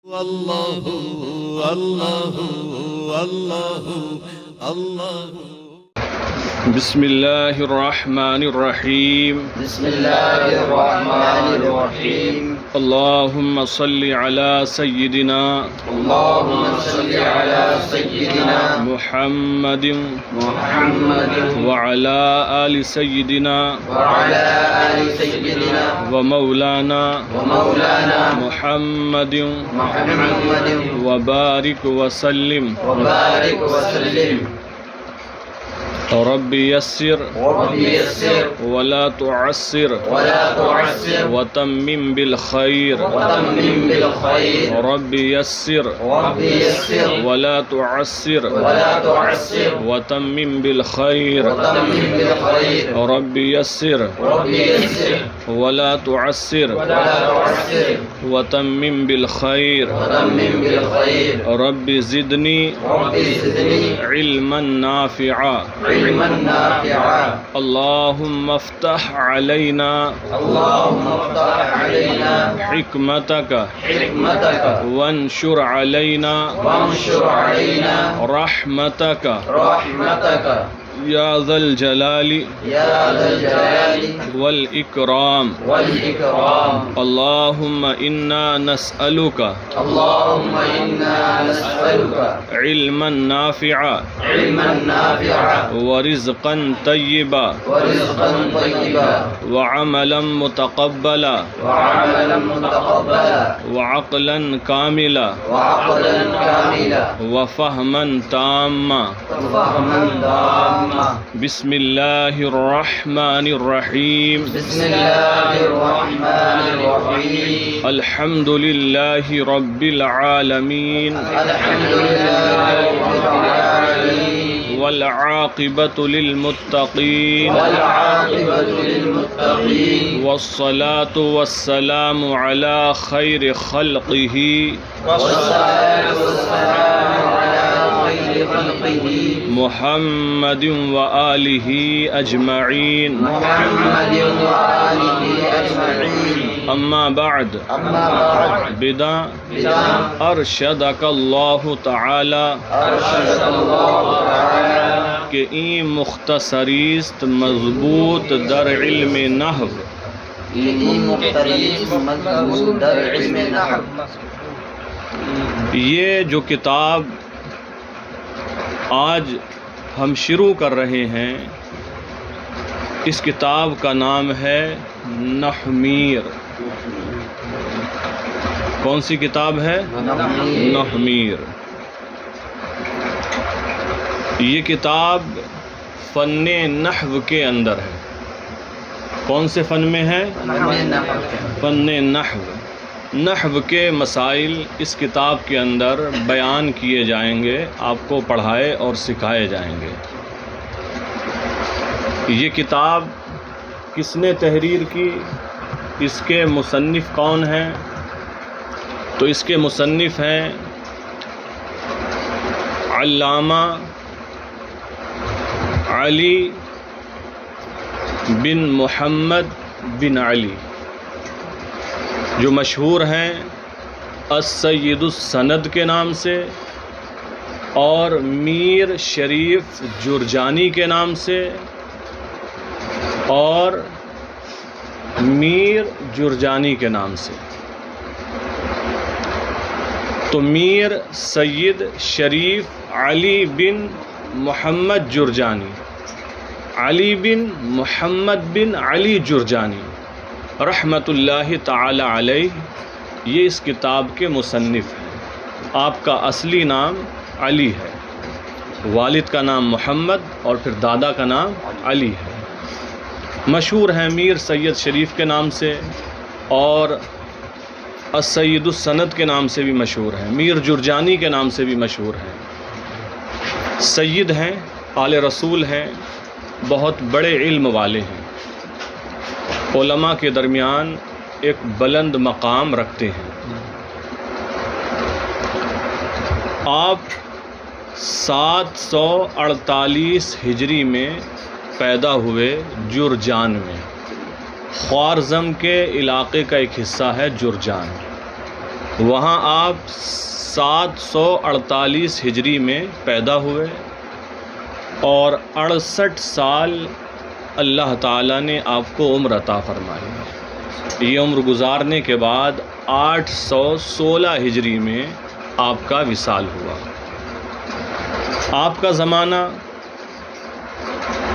اللہ اللہ اللہ اللہ بسم اللہ الرحمن الرحیم بسم اللہ الرحمن الرحیم اللہم صلی علی سیدنا اللہم صل علی سیدنا محمد محمد وعلی آل سیدنا وعلی آل سیدنا ومولانا ومولانا محمد محمد وبارک وسلم وبارک وسلم رب یسر رب یسر ولا تعسر ولا تعسر وتمم بالخیر وتمم بالخير رب یسر رب يسر ولا تعسر ولا تعسر وتمم بالخیر وتمم بالخير رب یسر رب يسر ولا تعسر ولا تعسر وتمم بالخیر وتمم بالخير رب زدنی رب زدني علما نافعا علما نافعا اللهم افتح علينا اللهم افتح علينا حكمتك حكمتك وانشر علينا وانشر علينا رحمتك رحمتك يا ذا الجلال يا ذا الجلال والإكرام والإكرام اللهم إنا نسألك اللهم إنا نسألك علما نافعا علما نافعا ورزقا طيبا ورزقا طيبا وعملا متقبلا وعملا متقبلا وعقلا كاملا وعقلا كاملا وفهما تاما وفهما تاما بسم الله الرحمن الرحيم بسم الله الرحمن الرحيم الحمد لله رب العالمين الحمد لله رب العالمين والعاقبة للمتقين والعاقبة للمتقين والصلاة والسلام على خير خلقه والصلاة والسلام على خير خلقه محمد وآله أجمعين محمد وآله أجمعين أما بعد أما بعد بدا ارشدك الله تعالى أرشد الله تعالى کہ این مختصریست مضبوط در علم نحو این مختلف مضبوط در علم نحو یہ جو کتاب آج ہم شروع کر رہے ہیں اس کتاب کا نام ہے نحمیر. کون سی کتاب ہے؟ نحمیر. یہ کتاب فن نحو کے اندر ہے. کون سے فن میں ہے؟ فن نحو. نحو کے مسائل اس کتاب کے اندر بیان کیے جائیں گے، آپ کو پڑھائے اور سکھائے جائیں گے. یہ کتاب کس نے تحریر کی، اس کے مصنف کون ہیں؟ تو اس کے مصنف ہیں علامہ علی بن محمد بن علی، جو مشہور ہیں السید السند کے نام سے اور میر شریف جرجانی کے نام سے اور میر جرجانی کے نام سے. تو میر سید شریف علی بن محمد جرجانی، علی بن محمد بن علی جرجانی رحمۃ اللہ تعالی علیہ، یہ اس کتاب کے مصنف ہیں. آپ کا اصلی نام علی ہے، والد کا نام محمد اور پھر دادا کا نام علی ہے. مشہور ہیں میر سید شریف کے نام سے اور السید السند کے نام سے بھی مشہور ہیں، میر جرجانی کے نام سے بھی مشہور ہیں. سید ہیں، آل رسول ہیں، بہت بڑے علم والے ہیں، علماء کے درمیان ایک بلند مقام رکھتے ہیں. آپ 748 ہجری میں پیدا ہوئے جرجان میں. خوارزم کے علاقے کا ایک حصہ ہے جرجان. وہاں آپ 748 ہجری میں پیدا ہوئے اور 68 سال اللہ تعالیٰ نے آپ کو عمر عطا فرمائی. یہ عمر گزارنے کے بعد 816 ہجری میں آپ کا وصال ہوا. آپ کا زمانہ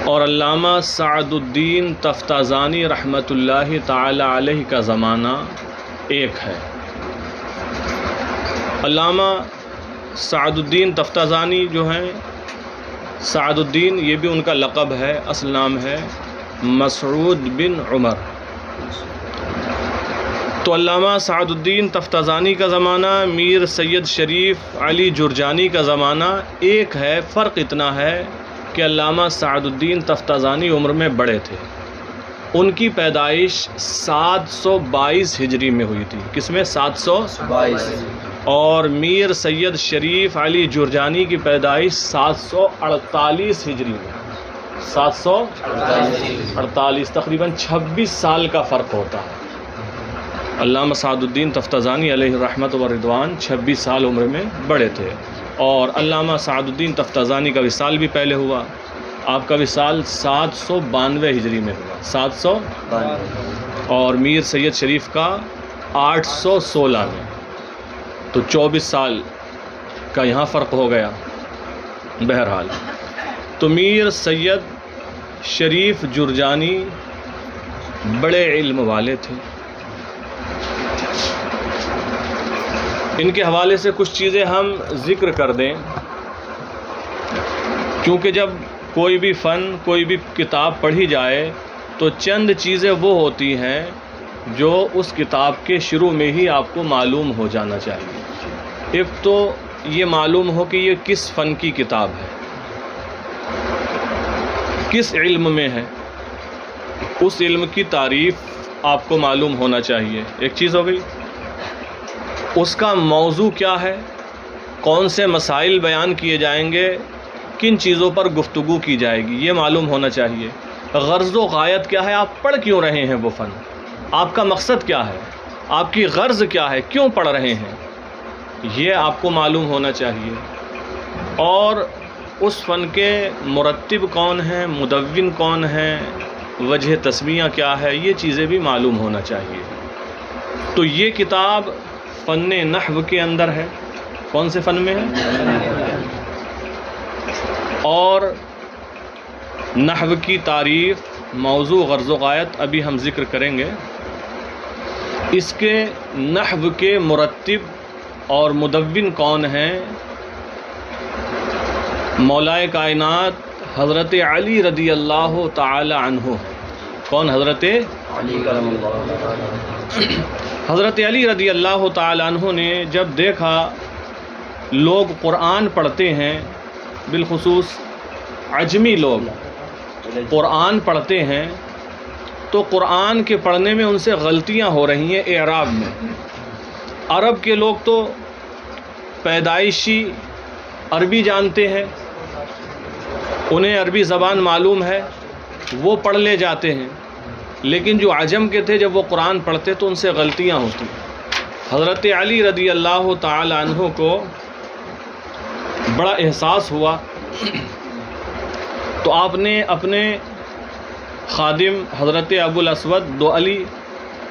اور علامہ سعد الدین تفتازانی رحمۃ اللہ تعالی علیہ کا زمانہ ایک ہے. علامہ سعد الدین تفتازانی جو ہیں، سعد الدین یہ بھی ان کا لقب ہے، اصل نام ہے مسعود بن عمر. تو علامہ سعد الدین تفتازانی کا زمانہ میر سید شریف علی جرجانی کا زمانہ ایک ہے. فرق اتنا ہے کہ علامہ سعد الدین تفتازانی عمر میں بڑے تھے. ان کی پیدائش 722 ہجری میں ہوئی تھی. کس میں؟ 722. اور میر سید شریف علی جرجانی کی پیدائش 748 ہجری میں. 748 تقریباً 26 سال کا فرق ہوتا ہے. علامہ سعد الدین تفتازانی علیہ رحمت و رضوان 26 سال عمر میں بڑے تھے. اور علامہ سعد الدین تفتازانی کا وصال بھی پہلے ہوا. آپ کا وصال 792 ہجری میں ہوا، 792. اور میر سید شریف کا 816 میں. تو 24 سال کا یہاں فرق ہو گیا. بہرحال تو میر سید شریف جرجانی بڑے علم والے تھے. ان کے حوالے سے کچھ چیزیں ہم ذکر کر دیں، کیونکہ جب کوئی بھی فن، کوئی بھی کتاب پڑھی جائے تو چند چیزیں وہ ہوتی ہیں جو اس کتاب کے شروع میں ہی آپ کو معلوم ہو جانا چاہیے. ایک تو یہ معلوم ہو کہ یہ کس فن کی کتاب ہے، کس علم میں ہے، اس علم کی تعریف آپ کو معلوم ہونا چاہیے. ایک چیز ہو گئی. اس کا موضوع کیا ہے، کون سے مسائل بیان کیے جائیں گے، کن چیزوں پر گفتگو کی جائے گی، یہ معلوم ہونا چاہیے. غرض و غایت کیا ہے، آپ پڑھ کیوں رہے ہیں وہ فن، آپ کا مقصد کیا ہے، آپ کی غرض کیا ہے، کیوں پڑھ رہے ہیں، یہ آپ کو معلوم ہونا چاہیے. اور اس فن کے مرتب کون ہیں، مدون کون ہیں، وجہ تسمیہ کیا ہے، یہ چیزیں بھی معلوم ہونا چاہیے. تو یہ کتاب فن نحو کے اندر ہے. کون سے فن میں ہے؟ اور نحو کی تعریف، موضوع، غرض و غایت ابھی ہم ذکر کریں گے. اس کے نحو کے مرتب اور مدون کون ہیں؟ مولائے کائنات حضرت علی رضی اللہ تعالی عنہ. کون؟ حضرت علی. حضرت علی رضی اللہ تعالی عنہ نے جب دیکھا لوگ قرآن پڑھتے ہیں، بالخصوص عجمی لوگ قرآن پڑھتے ہیں، تو قرآن کے پڑھنے میں ان سے غلطیاں ہو رہی ہیں اعراب میں. عرب کے لوگ تو پیدائشی عربی جانتے ہیں، انہیں عربی زبان معلوم ہے، وہ پڑھ لے جاتے ہیں. لیکن جو عجم کے تھے جب وہ قرآن پڑھتے تو ان سے غلطیاں ہوتی. حضرت علی رضی اللہ تعالی عنہ کو بڑا احساس ہوا، تو آپ نے اپنے خادم حضرت ابو الاسود دؤلی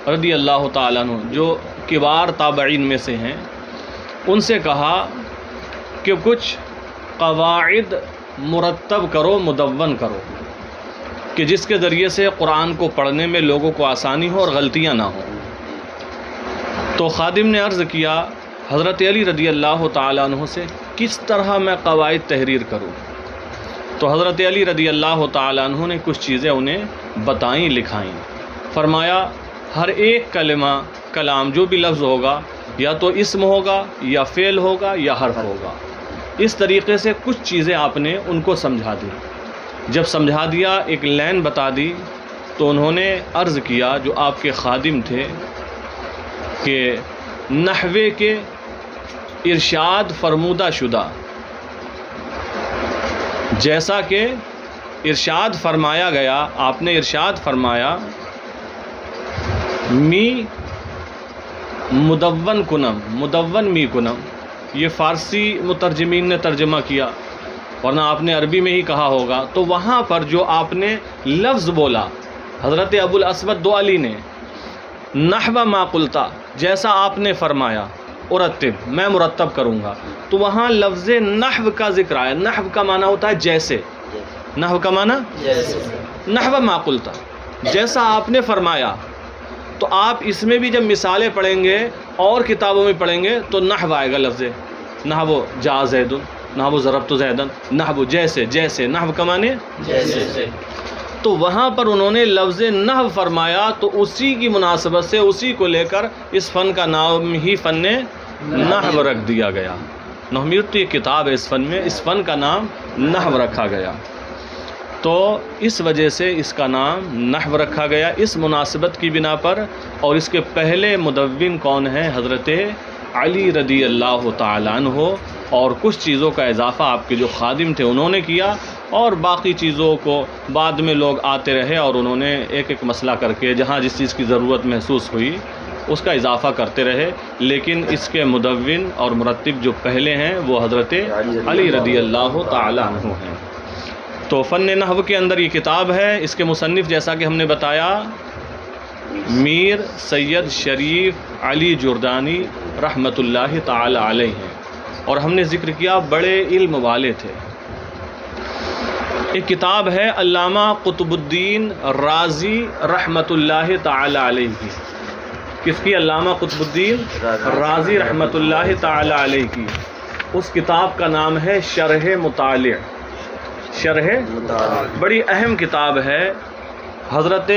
رضی اللہ تعالیٰ عنہ جو کبار تابعین میں سے ہیں، ان سے کہا کہ کچھ قواعد مرتب کرو، مدون کرو، کہ جس کے ذریعے سے قرآن کو پڑھنے میں لوگوں کو آسانی ہو اور غلطیاں نہ ہوں. تو خادم نے عرض کیا حضرت علی رضی اللہ تعالیٰ عنہ سے، کس طرح میں قواعد تحریر کروں؟ تو حضرت علی رضی اللہ تعالیٰ عنہ نے کچھ چیزیں انہیں بتائیں، لکھائیں. فرمایا ہر ایک کلام جو بھی لفظ ہوگا یا تو اسم ہوگا یا فعل ہوگا یا حرف ہوگا. اس طریقے سے کچھ چیزیں آپ نے ان کو سمجھا دی. جب سمجھا دیا، ایک لائن بتا دی، تو انہوں نے عرض کیا جو آپ کے خادم تھے کہ نحوے کے ارشاد فرمودہ شدہ، جیسا کہ ارشاد فرمایا گیا، آپ نے ارشاد فرمایا می مدون کنم، مدون می کنم، یہ فارسی مترجمین نے ترجمہ کیا، ورنہ آپ نے عربی میں ہی کہا ہوگا. تو وہاں پر جو آپ نے لفظ بولا حضرت ابو الاسود دؤلی نے، نحو ما قلتا، جیسا آپ نے فرمایا، ارتب، میں مرتب کروں گا، تو وہاں لفظ نحو کا ذکر آیا. نحو کا معنی ہوتا ہے جیسے، نحو کا معنی نحو ما قلتا، جیسا آپ نے فرمایا. تو آپ اس میں بھی جب مثالیں پڑھیں گے اور کتابوں میں پڑھیں گے تو نحو آئے گا لفظ، نحو جا زید، نحو ضربت زیدن، نحو جیسے، جیسے نحو کا معنی جیسے. تو وہاں پر انہوں نے لفظ نحو فرمایا، تو اسی کی مناسبت سے اسی کو لے کر اس فن کا نام ہی فن نحو رکھ دیا گیا. نحویت تو یہ کتاب ہے، اس فن میں اس فن کا نام نحو رکھا گیا. تو اس وجہ سے اس کا نام نحو رکھا گیا، اس مناسبت کی بنا پر. اور اس کے پہلے مدون کون ہیں؟ حضرت علی رضی اللہ تعالیٰ عنہ. اور کچھ چیزوں کا اضافہ آپ کے جو خادم تھے انہوں نے کیا، اور باقی چیزوں کو بعد میں لوگ آتے رہے اور انہوں نے ایک ایک مسئلہ کر کے جہاں جس چیز کی ضرورت محسوس ہوئی اس کا اضافہ کرتے رہے. لیکن اس کے مدون اور مرتب جو پہلے ہیں وہ حضرت علی رضی اللہ تعالیٰ عنہ ہیں. تو فن نحو کے اندر یہ کتاب ہے. اس کے مصنف جیسا کہ ہم نے بتایا میر سید شریف علی جردانی رحمۃ اللہ تعالی علیہ ہیں، اور ہم نے ذکر کیا بڑے علم والے تھے. ایک کتاب ہے علامہ قطب الدین رازی رحمۃ اللہ تعالی علیہ کی. کس کی؟ علامہ قطب الدین رازی رحمۃ اللہ تعالی علیہ کی. اس کتاب کا نام ہے شرح مطالع. شرح بڑی اہم کتاب ہے. حضرت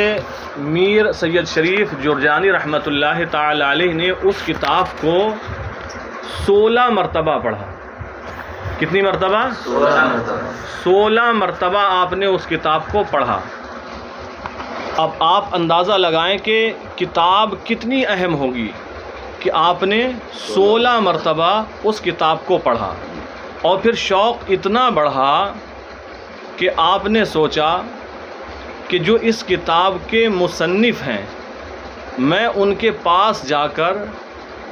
میر سید شریف جرجانی رحمۃ اللہ تعالی علیہ نے اس کتاب کو 16 مرتبہ پڑھا. کتنی مرتبہ؟ 16 مرتبہ آپ نے اس کتاب کو پڑھا. اب آپ اندازہ لگائیں کہ کتاب کتنی اہم ہوگی کہ آپ نے 16 مرتبہ اس کتاب کو پڑھا. اور پھر شوق اتنا بڑھا کہ آپ نے سوچا کہ جو اس کتاب کے مصنف ہیں میں ان کے پاس جا کر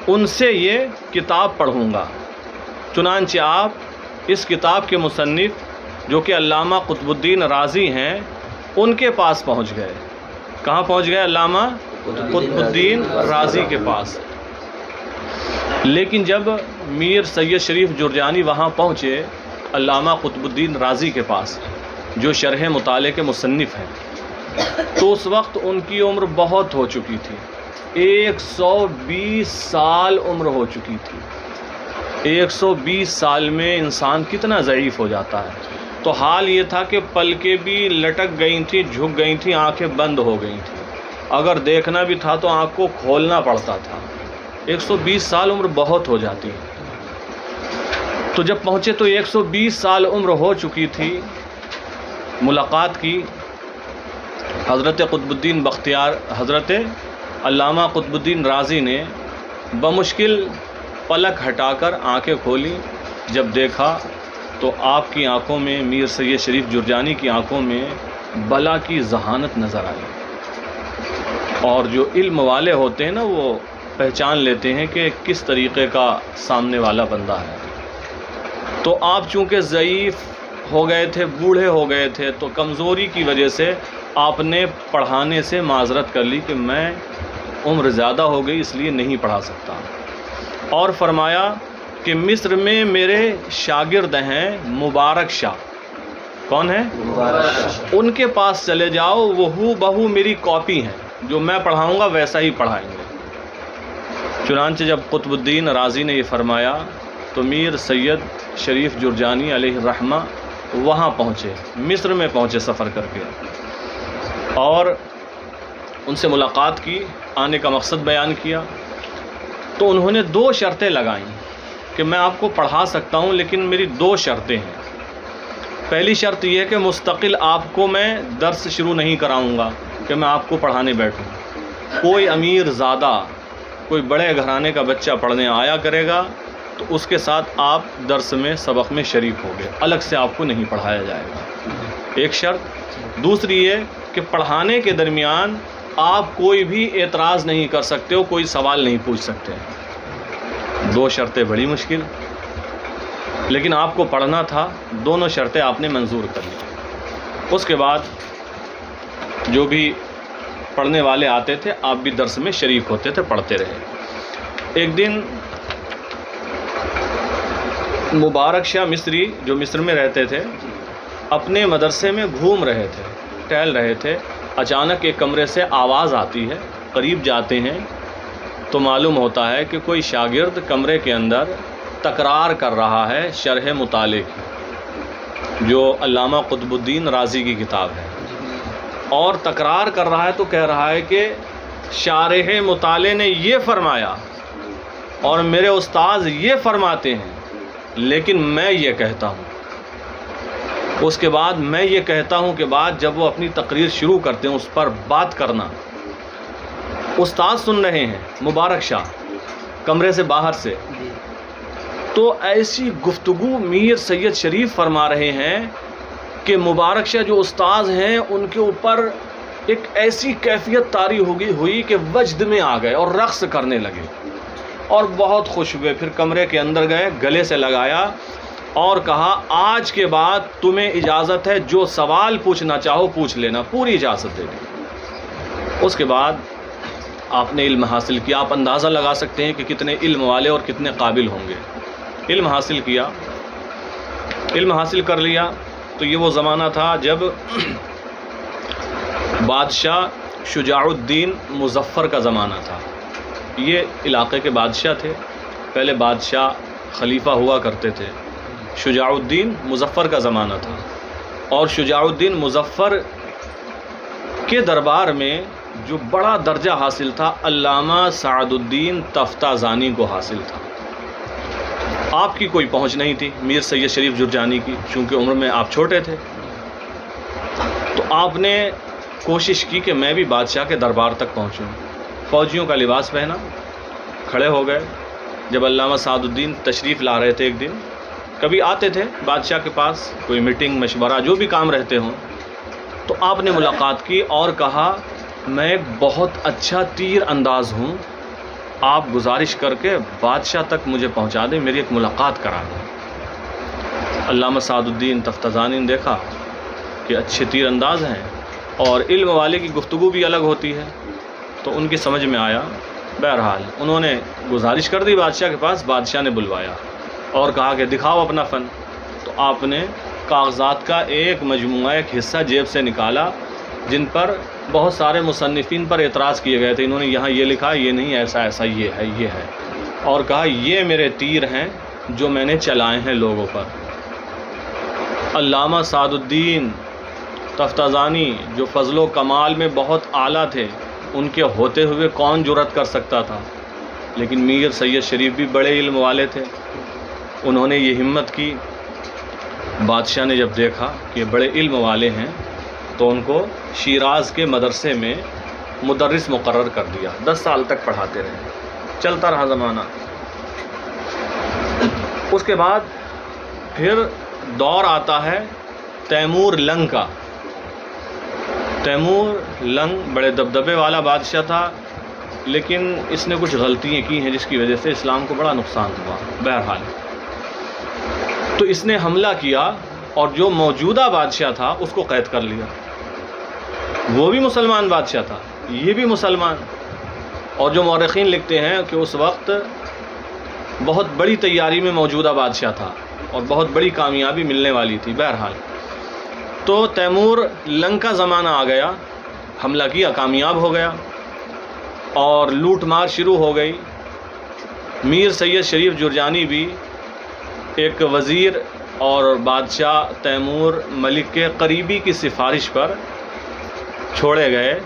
ان سے یہ کتاب پڑھوں گا. چنانچہ آپ اس کتاب کے مصنف جو کہ علامہ قطب الدین رازی ہیں ان کے پاس پہنچ گئے. کہاں پہنچ گئے؟ علامہ قطب الدین رازی کے پاس. لیکن جب میر سید شریف جرجانی وہاں پہنچے علامہ قطب الدین رازی کے پاس جو شرح مطالعے کے مصنف ہیں، تو اس وقت ان کی عمر بہت ہو چکی تھی. 120 سال عمر ہو چکی تھی. 120 سال میں انسان کتنا ضعیف ہو جاتا ہے. تو حال یہ تھا کہ پلکیں بھی لٹک گئی تھیں، جھک گئی تھیں، آنکھیں بند ہو گئی تھیں. اگر دیکھنا بھی تھا تو آنکھ کو کھولنا پڑتا تھا. 120 سال عمر بہت ہو جاتی ہے. تو جب پہنچے تو 120 سال عمر ہو چکی تھی. ملاقات کی حضرت قطب الدین بختیار، حضرت علامہ قطب الدین رازی نے بمشکل پلک ہٹا کر آنکھیں کھولی. جب دیکھا تو آپ کی آنکھوں میں، میر سید شریف جرجانی کی آنکھوں میں بلا کی ذہانت نظر آئی. اور جو علم والے ہوتے ہیں نا وہ پہچان لیتے ہیں کہ کس طریقے کا سامنے والا بندہ ہے. تو آپ چونکہ ضعیف ہو گئے تھے، بوڑھے ہو گئے تھے، تو کمزوری کی وجہ سے آپ نے پڑھانے سے معذرت کر لی کہ میں عمر زیادہ ہو گئی اس لیے نہیں پڑھا سکتا. اور فرمایا کہ مصر میں میرے شاگرد ہیں مبارک شاہ. کون ہیں؟ ان کے پاس چلے جاؤ، وہ ہو بہو میری کاپی ہیں، جو میں پڑھاؤں گا ویسا ہی پڑھائیں گے. چنانچہ جب قطب الدین رازی نے یہ فرمایا تو میر سید شریف جرجانی علیہ الرحمہ وہاں پہنچے، مصر میں پہنچے سفر کر کے، اور ان سے ملاقات کی، آنے کا مقصد بیان کیا. تو انہوں نے 2 شرطیں لگائیں کہ میں آپ کو پڑھا سکتا ہوں لیکن میری 2 شرطیں ہیں. پہلی شرط یہ ہے کہ مستقل آپ کو میں درس شروع نہیں کراؤں گا کہ میں آپ کو پڑھانے بیٹھوں. کوئی امیر زادہ، کوئی بڑے گھرانے کا بچہ پڑھنے آیا کرے گا تو اس کے ساتھ آپ درس میں، سبق میں شریک ہوگے، الگ سے آپ کو نہیں پڑھایا جائے گا. ایک شرط. دوسری یہ کہ پڑھانے کے درمیان آپ کوئی بھی اعتراض نہیں کر سکتے ہو, کوئی سوال نہیں پوچھ سکتے. 2 شرطیں بڑی مشکل, لیکن آپ کو پڑھنا تھا, دونوں شرطیں آپ نے منظور کر لی. اس کے بعد جو بھی پڑھنے والے آتے تھے آپ بھی درس میں شریک ہوتے تھے, پڑھتے رہے. ایک دن مبارک شاہ مصری جو مصر میں رہتے تھے اپنے مدرسے میں گھوم رہے تھے, ٹہل رہے تھے. اچانک ایک کمرے سے آواز آتی ہے, قریب جاتے ہیں تو معلوم ہوتا ہے کہ کوئی شاگرد کمرے کے اندر تکرار کر رہا ہے شرح مطالعے کی, جو علامہ قطب الدین رازی کی کتاب ہے, اور تکرار کر رہا ہے تو کہہ رہا ہے کہ شارح مطالعے نے یہ فرمایا اور میرے استاذ یہ فرماتے ہیں, لیکن میں یہ کہتا ہوں. اس کے بعد میں یہ کہتا ہوں کہ بعد جب وہ اپنی تقریر شروع کرتے ہیں اس پر بات کرنا, استاد سن رہے ہیں مبارک شاہ کمرے سے باہر سے, تو ایسی گفتگو میر سید شریف فرما رہے ہیں کہ مبارک شاہ جو استاذ ہیں ان کے اوپر ایک ایسی کیفیت طاری ہوئی کہ وجد میں آ گئے اور رقص کرنے لگے اور بہت خوش ہوئے. پھر کمرے کے اندر گئے, گلے سے لگایا اور کہا آج کے بعد تمہیں اجازت ہے, جو سوال پوچھنا چاہو پوچھ لینا, پوری اجازت دے دی. اس کے بعد آپ نے علم حاصل کیا. آپ اندازہ لگا سکتے ہیں کہ کتنے علم والے اور کتنے قابل ہوں گے. علم حاصل کیا, علم حاصل کر لیا تو یہ وہ زمانہ تھا جب بادشاہ شجاع الدین مظفر کا زمانہ تھا. یہ علاقے کے بادشاہ تھے, پہلے بادشاہ خلیفہ ہوا کرتے تھے. شجاع الدین مظفر کا زمانہ تھا, اور شجاع الدین مظفر کے دربار میں جو بڑا درجہ حاصل تھا علامہ سعد الدین تفتازانی کو حاصل تھا. آپ کی کوئی پہنچ نہیں تھی میر سید شریف جرجانی کی, چونکہ عمر میں آپ چھوٹے تھے. تو آپ نے کوشش کی کہ میں بھی بادشاہ کے دربار تک پہنچوں. فوجیوں کا لباس پہنا, کھڑے ہو گئے. جب علامہ سعد الدین تشریف لا رہے تھے, ایک دن کبھی آتے تھے بادشاہ کے پاس, کوئی میٹنگ مشورہ جو بھی کام رہتے ہوں, تو آپ نے ملاقات کی اور کہا میں ایک بہت اچھا تیر انداز ہوں, آپ گزارش کر کے بادشاہ تک مجھے پہنچا دیں, میری ایک ملاقات کرا دیں. علامہ سعد الدین تفتازانی نے دیکھا کہ اچھے تیر انداز ہیں اور علم والے کی گفتگو بھی الگ ہوتی ہے, تو ان کی سمجھ میں آیا. بہرحال انہوں نے گزارش کر دی بادشاہ کے پاس. بادشاہ نے بلوایا اور کہا کہ دکھاؤ اپنا فن. تو آپ نے کاغذات کا ایک مجموعہ, ایک حصہ جیب سے نکالا جن پر بہت سارے مصنفین پر اعتراض کیے گئے تھے. انہوں نے یہاں یہ لکھا, یہ نہیں, ایسا ایسا, یہ ہے, یہ ہے, اور کہا یہ میرے تیر ہیں جو میں نے چلائے ہیں لوگوں پر. علامہ سعد الدین تفتازانی جو فضل و کمال میں بہت اعلیٰ تھے, ان کے ہوتے ہوئے کون جرأت کر سکتا تھا, لیکن میر سید شریف بھی بڑے علم والے تھے. انہوں نے یہ ہمت کی. بادشاہ نے جب دیکھا کہ بڑے علم والے ہیں تو ان کو شیراز کے مدرسے میں مدرس مقرر کر دیا. 10 سال تک پڑھاتے رہے. چلتا رہا زمانہ. اس کے بعد پھر دور آتا ہے تیمور لنگ کا. تیمور لنگ بڑے دبدبے والا بادشاہ تھا, لیکن اس نے کچھ غلطیاں کی ہیں جس کی وجہ سے اسلام کو بڑا نقصان ہوا. بہرحال تو اس نے حملہ کیا اور جو موجودہ بادشاہ تھا اس کو قید کر لیا. وہ بھی مسلمان بادشاہ تھا, یہ بھی مسلمان. اور جو مورخین لکھتے ہیں کہ اس وقت بہت بڑی تیاری میں موجودہ بادشاہ تھا اور بہت بڑی کامیابی ملنے والی تھی. بہرحال تو تیمور لنگ کا زمانہ آ گیا. حملہ کیا, کامیاب ہو گیا اور لوٹ مار شروع ہو گئی. میر سید شریف جرجانی بھی ایک وزیر اور بادشاہ تیمور ملک کے قریبی کی سفارش پر چھوڑے گئے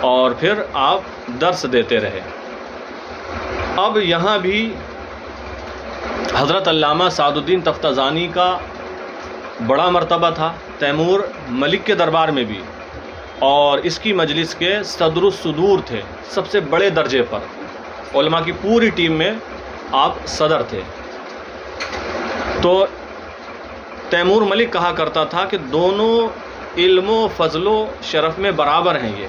اور پھر آپ درس دیتے رہے. اب یہاں بھی حضرت علامہ سعد الدین تفتازانی کا بڑا مرتبہ تھا, تیمور ملک کے دربار میں بھی, اور اس کی مجلس کے صدر الصدور تھے, سب سے بڑے درجے پر. علماء کی پوری ٹیم میں آپ صدر تھے. تو تیمور ملک کہا کرتا تھا کہ دونوں علم و فضل و شرف میں برابر ہیں. یہ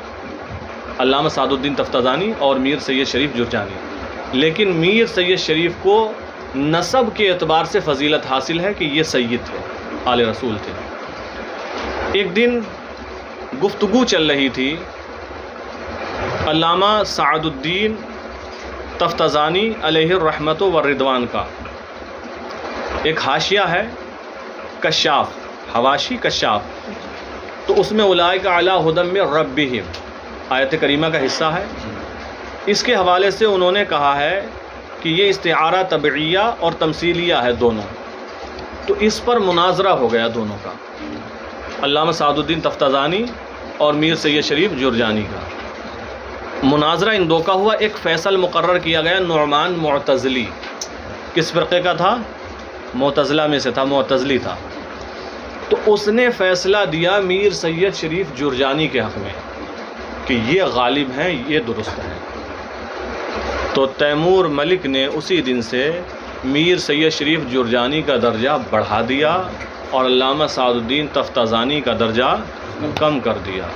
علامہ سعد الدین تفتازانی اور میر سید شریف جرجانی. لیکن میر سید شریف کو نسب کے اعتبار سے فضیلت حاصل ہے کہ یہ سید تھے، آل رسول تھے. ایک دن گفتگو چل رہی تھی علامہ سعد الدین تفتازانی علیہ الرحمت والرضوان کا. ایک حاشیہ ہے کشاف، حواشی کشاف، تو اس میں اولئک علی ھدی من ربہم آیت کریمہ کا حصہ ہے. اس کے حوالے سے انہوں نے کہا ہے کہ یہ استعارہ طبعیہ اور تمثیلیہ ہے دونوں. تو اس پر مناظرہ ہو گیا دونوں کا، علامہ سعد الدین تفتازانی اور میر سید شریف جرجانی کا مناظرہ ان دو کا ہوا. ایک فیصل مقرر کیا گیا نعمان معتزلی، کس فرقے کا تھا؟ معتزلہ میں سے تھا، معتزلی تھا. تو اس نے فیصلہ دیا میر سید شریف جرجانی کے حق میں کہ یہ غالب ہیں، یہ درست ہیں. تو تیمور ملک نے اسی دن سے میر سید شریف جرجانی کا درجہ بڑھا دیا اور علامہ سعد الدین تفتازانی کا درجہ کم کر دیا.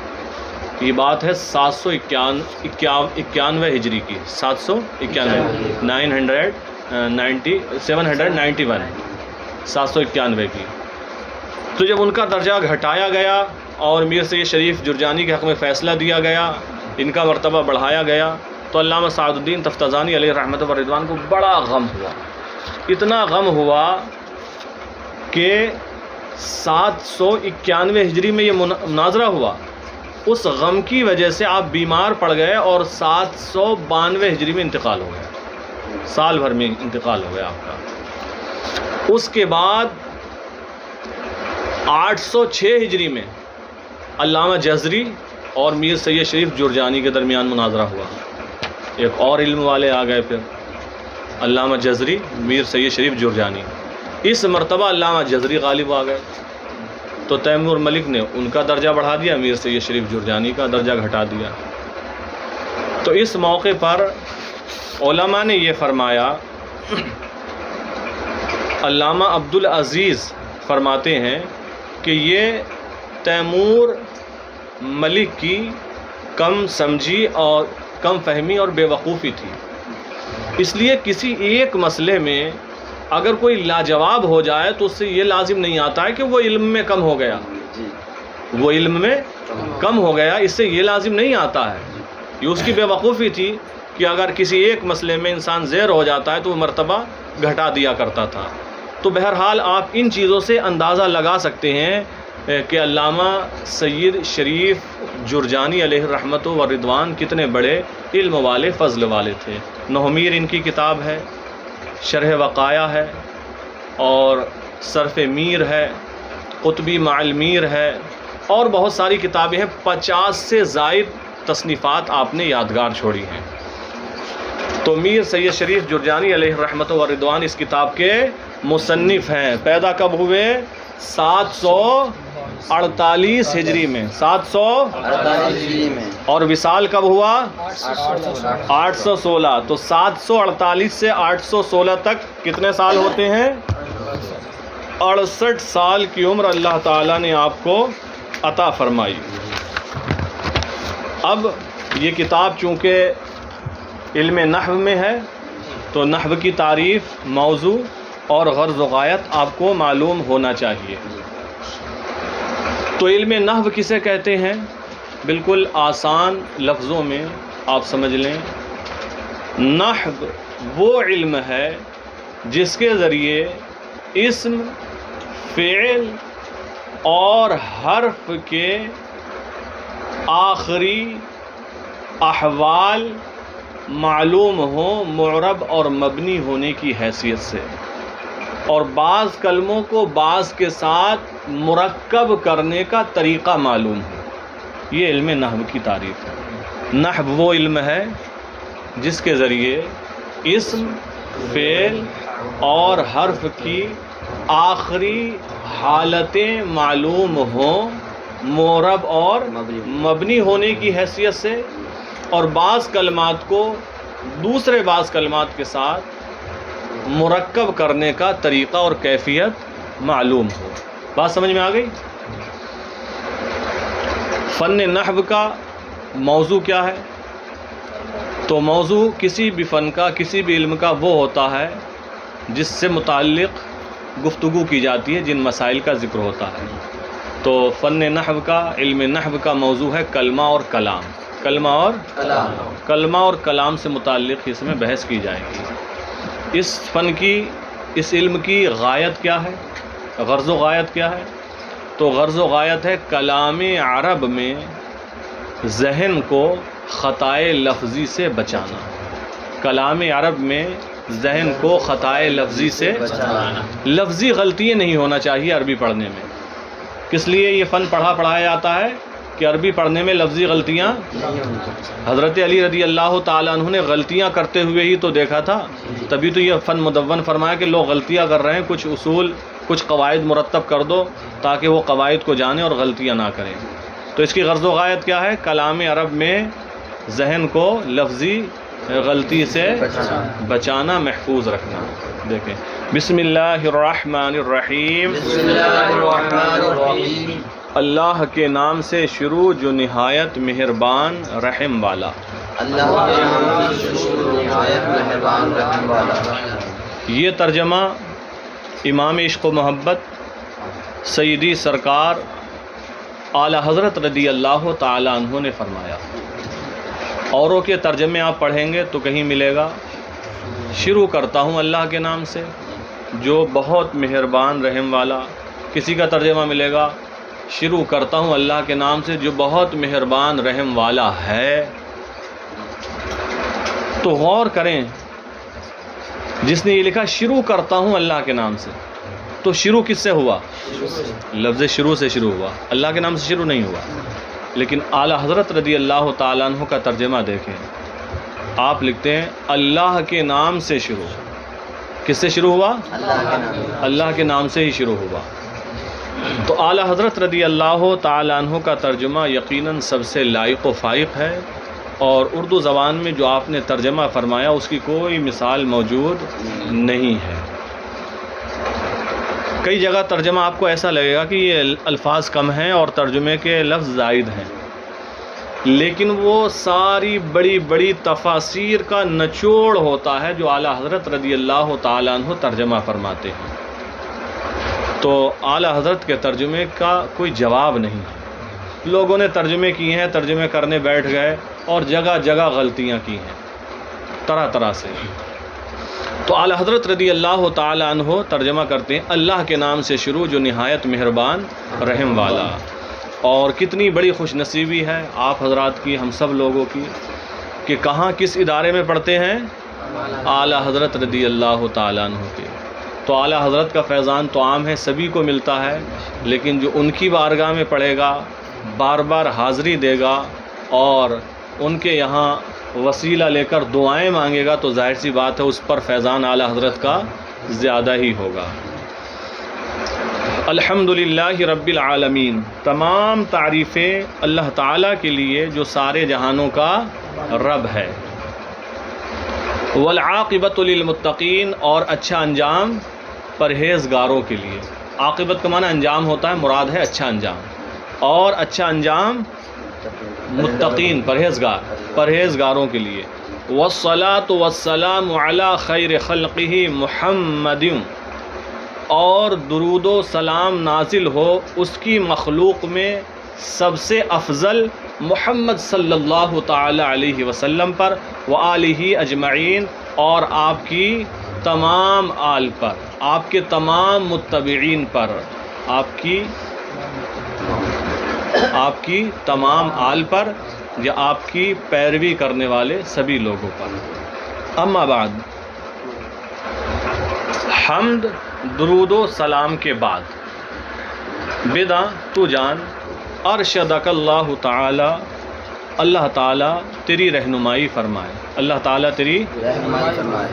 یہ بات ہے 791 ہجری کی، 791 791 کی. تو جب ان کا درجہ گھٹایا گیا اور میر سید شریف جرجانی کے حق میں فیصلہ دیا گیا، ان کا مرتبہ بڑھایا گیا، تو علامہ سعد الدین تفتازانی علیہ رحمت و رضوان کو بڑا غم ہوا. اتنا غم ہوا کہ 791 ہجری میں یہ مناظرہ ہوا. اس غم کی وجہ سے آپ بیمار پڑ گئے اور 792 ہجری میں انتقال ہو گیا، سال بھر میں انتقال ہو گیا آپ کا. اس کے بعد 806 ہجری میں علامہ جزری اور میر سید شریف جرجانی کے درمیان مناظرہ ہوا. ایک اور علم والے آ گئے پھر، علامہ جزری، میر سید شریف جرجانی. اس مرتبہ علامہ جزری غالب آ گئے تو تیمور ملک نے ان کا درجہ بڑھا دیا، میر سید شریف جرجانی کا درجہ گھٹا دیا. تو اس موقع پر علماء نے یہ فرمایا، علامہ عبدالعزیز فرماتے ہیں کہ یہ تیمور ملک کی کم سمجھی اور کم فہمی اور بے وقوفی تھی. اس لیے کسی ایک مسئلے میں اگر کوئی لاجواب ہو جائے تو اس سے یہ لازم نہیں آتا ہے کہ وہ علم میں کم ہو گیا، وہ علم میں کم ہو گیا، اس سے یہ لازم نہیں آتا ہے. یہ اس کی بے وقوفی تھی کہ اگر کسی ایک مسئلے میں انسان زیر ہو جاتا ہے تو وہ مرتبہ گھٹا دیا کرتا تھا. تو بہرحال آپ ان چیزوں سے اندازہ لگا سکتے ہیں کہ علامہ سید شریف جرجانی علیہ الرحمت و رضوان کتنے بڑے علم والے، فضل والے تھے. نہمیر ان کی کتاب ہے، شرح وقایہ ہے، اور صرف میر ہے، قطبی مع المیر ہے، اور بہت ساری کتابیں ہیں. 50 سے زائد تصنیفات آپ نے یادگار چھوڑی ہیں. تو میر سید شریف جرجانی علیہ الرحمت و رضوان اس کتاب کے مصنف ہیں. پیدا کب ہوئے؟ 748 ہجری میں، 48 ہجری میں. اور وصال کب ہوا؟ 816. تو 748 سے 816 تک کتنے سال ہوتے ہیں؟ 68 سال کی عمر اللہ تعالیٰ نے آپ کو عطا فرمائی. اب یہ کتاب چونکہ علم نحو میں ہے تو نحو کی تعریف، موضوع اور غرض و غایت آپ کو معلوم ہونا چاہیے. تو علم نحو کسے کہتے ہیں؟ بالکل آسان لفظوں میں آپ سمجھ لیں، نحو وہ علم ہے جس کے ذریعے اسم، فعل اور حرف کے آخری احوال معلوم ہوں معرب اور مبنی ہونے کی حیثیت سے، اور بعض کلموں کو بعض کے ساتھ مرکب کرنے کا طریقہ معلوم ہو. یہ علم نحو کی تعریف ہے. نحو وہ علم ہے جس کے ذریعے اسم، فعل اور حرف کی آخری حالتیں معلوم ہوں معرب اور مبنی ہونے کی حیثیت سے، اور بعض کلمات کو دوسرے بعض کلمات کے ساتھ مرکب کرنے کا طریقہ اور کیفیت معلوم ہو. بات سمجھ میں آ گئی؟ فن نحو کا موضوع کیا ہے؟ تو موضوع کسی بھی فن کا، کسی بھی علم کا وہ ہوتا ہے جس سے متعلق گفتگو کی جاتی ہے، جن مسائل کا ذکر ہوتا ہے۔ تو فن نحو کا، علم نحو کا موضوع ہے کلمہ اور کلام، کلمہ اور کلام سے متعلق اس میں بحث کی جائے گی۔ اس فن کی، اس علم کی غایت کیا ہے، غرض و غایت کیا ہے؟ تو غرض و غایت ہے کلام عرب میں ذہن کو خطائے لفظی سے بچانا، کلام عرب میں ذہن کو خطائے لفظی سے بچانا، لفظی غلطیاں نہیں ہونا چاہیے عربی پڑھنے میں۔ کس لیے یہ فن پڑھایا جاتا ہے کہ عربی پڑھنے میں لفظی غلطیاں، حضرت علی رضی اللہ تعالیٰ عنہ نے غلطیاں کرتے ہوئے ہی تو دیکھا تھا، تبھی تو یہ فن مدون فرمایا کہ لوگ غلطیاں کر رہے ہیں، کچھ اصول، کچھ قواعد مرتب کر دو تاکہ وہ قواعد کو جانیں اور غلطیاں نہ کریں۔ تو اس کی غرض و غایت کیا ہے؟ کلام عرب میں ذہن کو لفظی غلطی سے بچانا، محفوظ رکھنا۔ دیکھیں، بسم اللہ الرحمن الرحیم، اللہ کے نام سے شروع جو نہایت مہربان رحم والا۔ یہ ترجمہ امام عشق و محبت سیدی سرکار اعلیٰ حضرت رضی اللہ تعالیٰ عنہ نے فرمایا۔ اوروں کے ترجمے آپ پڑھیں گے تو کہیں ملے گا شروع کرتا ہوں اللہ کے نام سے جو بہت مہربان رحم والا، کسی کا ترجمہ ملے گا شروع کرتا ہوں اللہ کے نام سے جو بہت مہربان رحم والا ہے۔ تو غور کریں، جس نے یہ لکھا شروع کرتا ہوں اللہ کے نام سے، تو شروع کس سے ہوا؟ لفظ شروع سے شروع ہوا، اللہ کے نام سے شروع نہیں ہوا۔ لیکن اعلیٰ حضرت رضی اللہ تعالیٰ عنہ کا ترجمہ دیکھیں، آپ لکھتے ہیں اللہ کے نام سے شروع۔ کس سے شروع ہوا؟ اللہ کے نام سے ہی شروع ہوا۔ تو اعلیٰ حضرت رضی اللہ تعالیٰ عنہ کا ترجمہ یقیناً سب سے لائق و فائق ہے، اور اردو زبان میں جو آپ نے ترجمہ فرمایا اس کی کوئی مثال موجود نہیں ہے۔ کئی جگہ ترجمہ آپ کو ایسا لگے گا کہ یہ الفاظ کم ہیں اور ترجمے کے لفظ زائد ہیں، لیکن وہ ساری بڑی بڑی تفاسیر کا نچوڑ ہوتا ہے جو اعلیٰ حضرت رضی اللہ تعالیٰ عنہ ترجمہ فرماتے ہیں۔ تو اعلیٰ حضرت کے ترجمے کا کوئی جواب نہیں ہے۔ لوگوں نے ترجمے کیے ہیں، ترجمے کرنے بیٹھ گئے اور جگہ جگہ غلطیاں کی ہیں طرح طرح سے۔ تو اعلیٰ حضرت رضی اللہ تعالیٰ عنہ ترجمہ کرتے ہیں اللہ کے نام سے شروع جو نہایت مہربان رحم والا۔ اور کتنی بڑی خوش نصیبی ہے آپ حضرات کی، ہم سب لوگوں کی، کہ کہاں کس ادارے میں پڑھتے ہیں؟ اعلیٰ حضرت رضی اللہ تعالیٰ عنہ کے۔ تو اعلیٰ حضرت کا فیضان تو عام ہے، سبھی کو ملتا ہے، لیکن جو ان کی بارگاہ میں پڑھے گا، بار بار حاضری دے گا اور ان کے یہاں وسیلہ لے کر دعائیں مانگے گا، تو ظاہر سی بات ہے اس پر فیضان اعلیٰ حضرت کا زیادہ ہی ہوگا۔ الحمدللہ رب العالمین، تمام تعریفیں اللہ تعالیٰ کے لیے جو سارے جہانوں کا رب ہے۔ والعاقبۃ للمتقین، اور اچھا انجام پرہیزگاروں کے لیے۔ عاقبت کا معنی انجام ہوتا ہے، مراد ہے اچھا انجام، اور اچھا انجام متقین، پرہیزگاروں کے لیے۔ والصلاۃ والسلام علی خیر خلقہ محمد، اور درود و سلام نازل ہو اس کی مخلوق میں سب سے افضل محمد صلی اللہ تعالی علیہ وسلم پر، وآلہ اجمعین، اور آپ کی تمام آل پر، آپ کے تمام متبعین پر، آپ کی تمام آل پر، یا آپ کی پیروی کرنے والے سبھی لوگوں پر۔ اما بعد، حمد درود و سلام کے بعد بدا تو جان ارشدک اللہ تعالی، اللہ تعالیٰ تیری رہنمائی فرمائے، اللہ تعالیٰ تیری رحمت فرمائے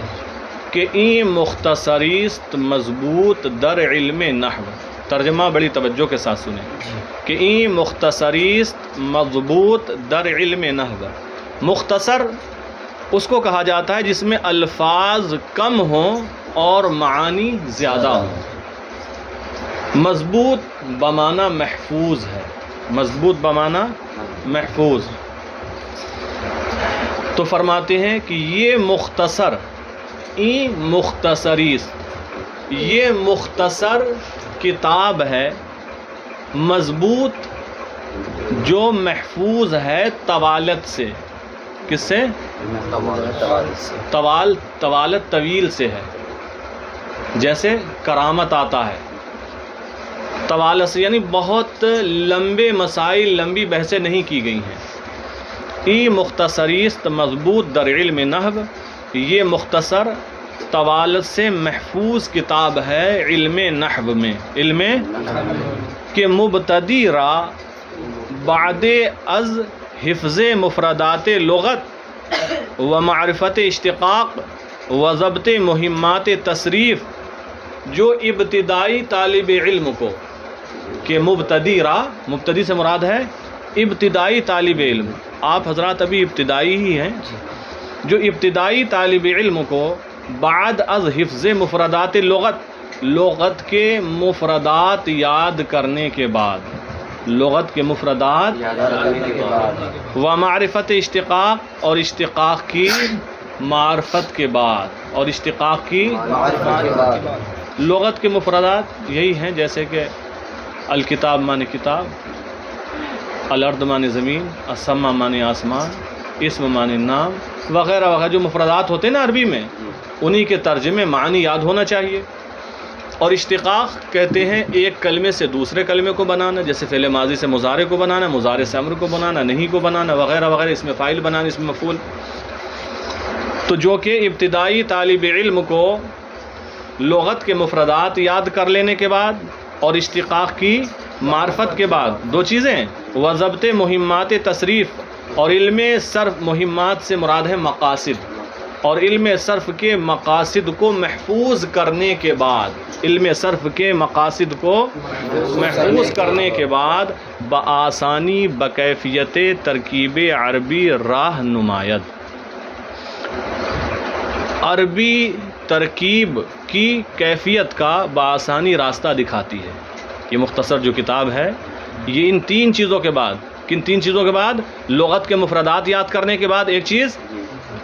کہ این مختصریست مضبوط در علم نحو۔ ترجمہ بڑی توجہ کے ساتھ سنیں کہ این مختصریست مضبوط در علم نحو۔ مختصر اس کو کہا جاتا ہے جس میں الفاظ کم ہوں اور معانی زیادہ ہوں۔ مضبوط بمعنی محفوظ ہے، مضبوط بمعنی محفوظ۔ تو فرماتے ہیں کہ یہ مختصر یہ مختصر کتاب ہے مضبوط جو محفوظ ہے طوالت سے. کس سے؟ طوالت طویل سے ہے. جیسے کرامت آتا ہے طوالت سے، یعنی بہت لمبے مسائل، لمبی بحثیں نہیں کی گئی ہیں. ای مختصریست مضبوط در علم نحو، یہ مختصر طوالت سے محفوظ کتاب ہے علم نحو میں. علم کہ مبتدی را بعد از حفظ مفردات لغت و معرفت اشتقاق و ضبط مہمات تصریف، جو ابتدائی طالب علم کو، کہ مبتدی سے مراد ہے ابتدائی طالب علم. آپ حضرات ابھی ابتدائی ہی ہیں. جو ابتدائی طالب علم کو بعد از حفظ مفردات لغت کے مفردات یاد کرنے کے بعد، لغت کے مفردات و معرفت اشتقاق، اور اشتقاق کی معرفت کے بعد، اور اشتقاق کی لغت کے مفردات یہی ہیں، جیسے کہ الکتاب معنی کتاب، الارض معنی زمین، السما معنی آسمان، اسم معنی نام، وغیرہ وغیرہ جو مفردات ہوتے ہیں نا عربی میں، انہی کے ترجمے معنی یاد ہونا چاہیے. اور اشتقاق کہتے ہیں ایک کلمے سے دوسرے کلمے کو بنانا، جیسے فعل ماضی سے مضارع کو بنانا، مضارع سے امر کو بنانا، نہیں کو بنانا، وغیرہ وغیرہ، اس میں فاعل بنانا، اس میں مفعول. تو جو کہ ابتدائی طالب علم کو لغت کے مفردات یاد کر لینے کے بعد اور اشتقاق کی معرفت کے بعد، دو چیزیں، وضبط مہمات تصریف، اور علم صرف، مہمات سے مراد ہے مقاصد، اور علم صرف کے مقاصد کو محفوظ کرنے کے بعد، علم صرف کے مقاصد کو محفوظ کرنے کے بعد بآسانی بکیفیت ترکیب عربی راہ نماید. عربی ترکیب کی کیفیت کا بآسانی راستہ دکھاتی ہے. یہ مختصر جو کتاب ہے، یہ ان تین چیزوں کے بعد، کن تین چیزوں کے بعد؟ لغت کے مفردات یاد کرنے کے بعد ایک چیز،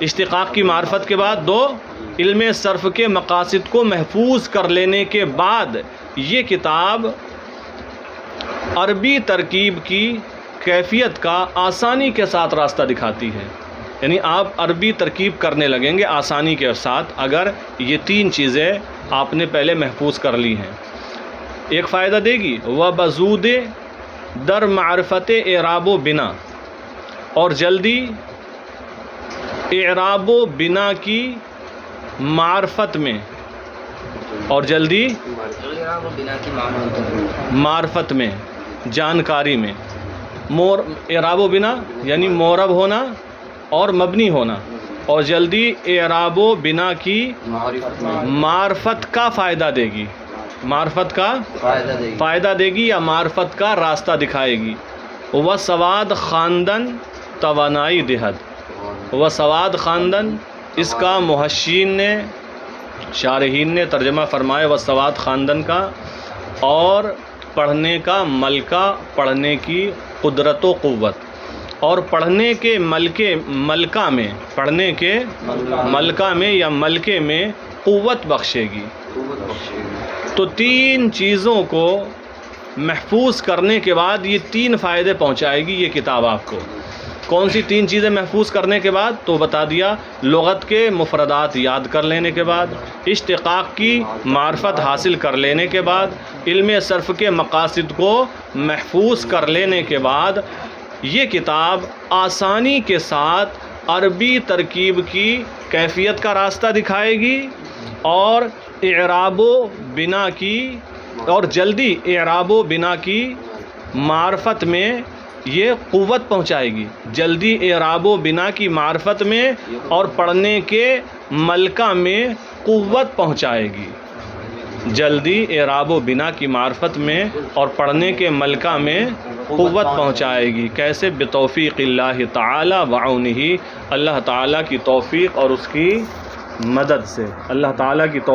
اشتقاق کی معرفت کے بعد دو، علم صرف کے مقاصد کو محفوظ کر لینے کے بعد یہ کتاب عربی ترکیب کی کیفیت کا آسانی کے ساتھ راستہ دکھاتی ہے. یعنی آپ عربی ترکیب کرنے لگیں گے آسانی کے ساتھ اگر یہ تین چیزیں آپ نے پہلے محفوظ کر لی ہیں. ایک فائدہ دے گی، وبزود در معرفت اعراب و بنا، اور جلدی اعراب و بنا کی معرفت میں، اور جلدی معرفت میں، جانکاری میں. اعراب و بنا یعنی مورب ہونا اور مبنی ہونا، اور جلدی اعراب و بنا کی معرفت کا فائدہ دے گی، معرفت کا فائدہ دے گی یا معرفت کا راستہ دکھائے گی. وہ سواد خواندن توانائی دہد، وہ سواد خواندن، اس کا محشین نے، شارحین نے ترجمہ فرمایا وہ سواد خواندن کا، اور پڑھنے کا ملکہ، پڑھنے کی قدرت و قوت، اور پڑھنے کے ملکہ میں، پڑھنے کے ملکہ میں یا ملکے میں قوت بخشے گی. تو تین چیزوں کو محفوظ کرنے کے بعد یہ تین فائدے پہنچائے گی یہ کتاب آپ کو. کون سی تین چیزیں محفوظ کرنے کے بعد؟ تو بتا دیا، لغت کے مفردات یاد کر لینے کے بعد، اشتقاق کی معرفت حاصل کر لینے کے بعد، علم صرف کے مقاصد کو محفوظ کر لینے کے بعد یہ کتاب آسانی کے ساتھ عربی ترکیب کی کیفیت کا راستہ دکھائے گی، اور اعراب و بنا کی، اور جلدی اعراب و بنا کی معرفت میں یہ قوت پہنچائے گی، جلدی اعراب و بنا کی معرفت میں اور پڑھنے کے ملکہ میں قوت پہنچائے گی. جلدی اعراب و بنا کی معرفت میں اور پڑھنے کے ملکہ میں قوت پہنچائے گی. کیسے؟ بتوفیق اللہ تعالی وعونہ، اللہ تعالیٰ کی توفیق اور اس کی مدد سے، اللہ تعالیٰ کی توفیق